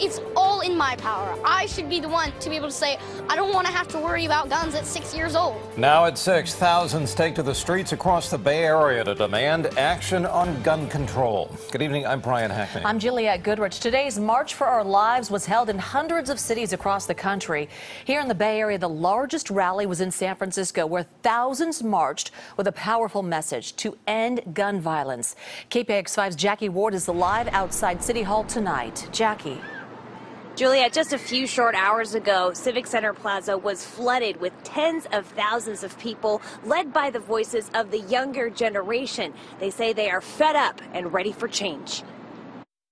It's all in my power. I should be the one to be able to say, I don't want to have to worry about guns at 6 years old. Now at 6, thousands take to the streets across the Bay Area to demand action on gun control. Good evening, I'm Brian Hackney. I'm Juliette Goodrich. Today's March for Our Lives was held in hundreds of cities across the country. Here in the Bay Area, the largest rally was in San Francisco, where thousands marched with a powerful message to end gun violence. KPIX 5's Jackie Ward is live outside City Hall tonight. Jackie. Juliette, just a few short hours ago, Civic Center Plaza was flooded with tens of thousands of people, led by the voices of the younger generation. They say they are fed up and ready for change.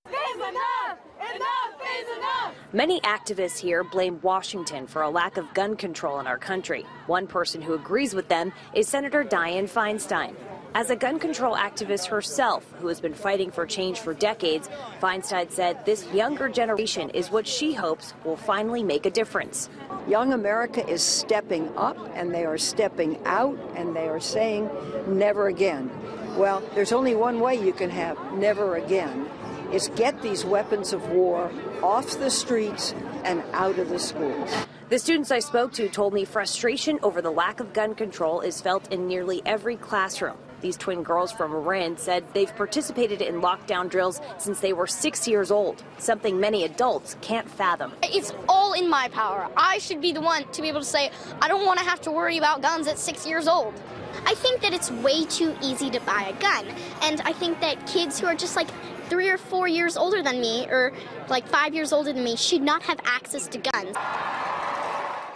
Is enough! Enough is enough! Many activists here blame Washington for a lack of gun control in our country. One person who agrees with them is Senator Dianne Feinstein. As a gun control activist herself, who has been fighting for change for decades, Feinstein said this younger generation is what she hopes will finally make a difference. Young America is stepping up, and they are stepping out, and they are saying never again. Well, there's only one way you can have never again. Is get these weapons of war off the streets and out of the schools. The students I spoke to told me frustration over the lack of gun control is felt in nearly every classroom. These twin girls from Marin said they've participated in lockdown drills since they were 6 years old, something many adults can't fathom. It's all in my power. I should be the one to be able to say, I don't want to have to worry about guns at 6 years old. I think that it's way too easy to buy a gun, and I think that kids who are just like 3 or 4 years older than me, or like 5 years older than me, should not have access to guns.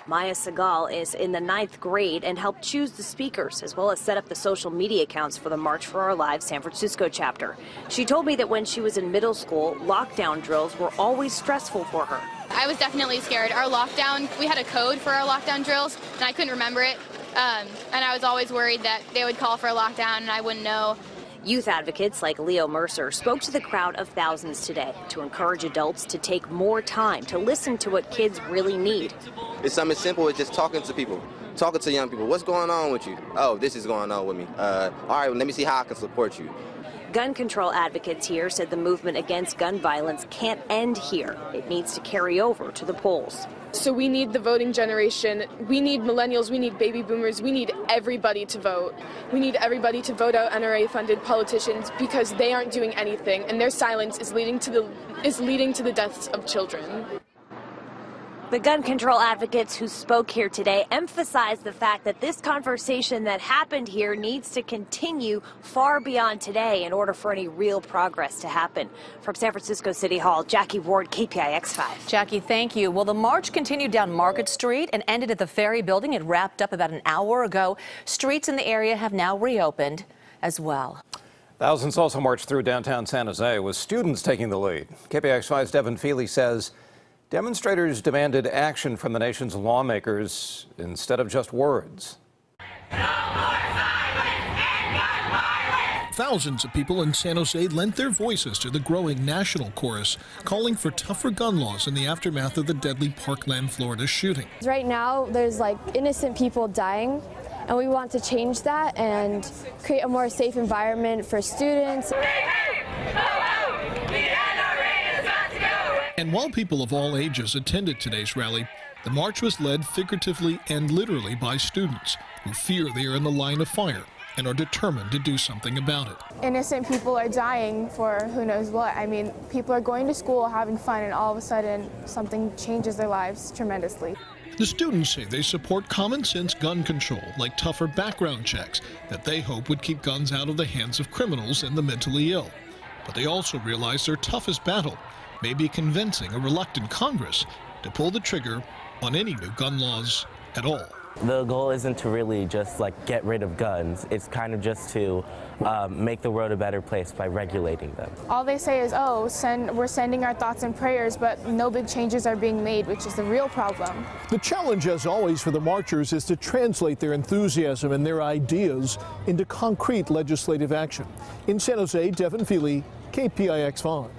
Maya Segal is in the 9th grade and helped choose the speakers, as well as set up the social media accounts for the March for Our Lives San Francisco chapter. She told me that when she was in middle school, lockdown drills were always stressful for her. I was definitely scared. Our lockdown, we had a code for our lockdown drills, and I couldn't remember it. And I was always worried that they would call for a lockdown and I wouldn't know. Youth advocates like Leo Mercer spoke to the crowd of thousands today to encourage adults to take more time to listen to what kids really need. It's something simple as just talking to people, talking to young people. What's going on with you? Oh, this is going on with me. All right, well, let me see how I can support you. Gun control advocates here said the movement against gun violence can't end here. It needs to carry over to the polls. So we need the voting generation, we need millennials, we need baby boomers, we need everybody to vote. We need everybody to vote out NRA-funded politicians because they aren't doing anything, and their silence is leading to the deaths of children. The gun control advocates who spoke here today emphasized the fact that this conversation that happened here needs to continue far beyond today in order for any real progress to happen. From San Francisco City Hall, Jackie Ward, KPIX 5. Jackie, thank you. Well, the march continued down Market Street and ended at the Ferry Building. It wrapped up about an hour ago. Streets in the area have now reopened as well. Thousands also marched through downtown San Jose, with students taking the lead. KPIX 5's Devin Fehely says demonstrators demanded action from the nation's lawmakers instead of just words. No more silence and gun violence! Thousands of people in San Jose lent their voices to the growing national chorus, calling for tougher gun laws in the aftermath of the deadly Parkland, Florida shooting. Right now, there's like innocent people dying, and we want to change that and create a more safe environment for students. And while people of all ages attended today's rally, the march was led figuratively and literally by students who fear they are in the line of fire and are determined to do something about it. Innocent people are dying for who knows what. I mean, people are going to school, having fun, and all of a sudden something changes their lives tremendously. The students say they support common sense gun control, like tougher background checks that they hope would keep guns out of the hands of criminals and the mentally ill. But they also realize their toughest battle may be convincing a reluctant Congress to pull the trigger on any new gun laws at all. The goal isn't to really just get rid of guns. It's kind of just to make the world a better place by regulating them. All they say is, oh, we're sending our thoughts and prayers, but no big changes are being made, which is the real problem. The challenge, as always, for the marchers is to translate their enthusiasm and their ideas into concrete legislative action. In San Jose, Devin Fehely, KPIX 5.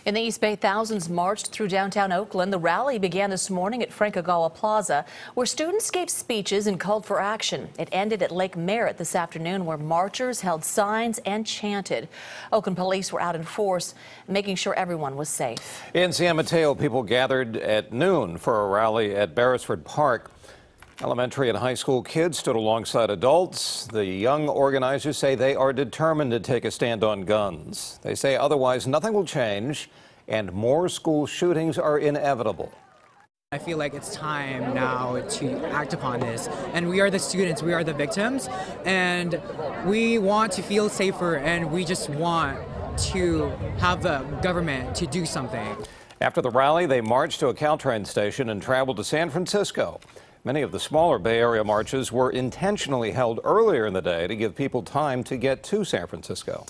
In the East Bay, thousands marched through downtown Oakland. The rally began this morning at Frankagawa Plaza, where students gave speeches and called for action. It ended at Lake Merritt this afternoon, where marchers held signs and chanted. Oakland police were out in force, making sure everyone was safe. In San Mateo, people gathered at noon for a rally at Beresford Park. Elementary and high school kids stood alongside adults. The young organizers say they are determined to take a stand on guns. They say otherwise nothing will change and more school shootings are inevitable. I feel like it's time now to act upon this. And we are the students, we are the victims, and we want to feel safer, and we just want to have the government to do something. After the rally, they marched to a Caltrain station and traveled to San Francisco. Many of the smaller Bay Area marches were intentionally held earlier in the day to give people time to get to San Francisco.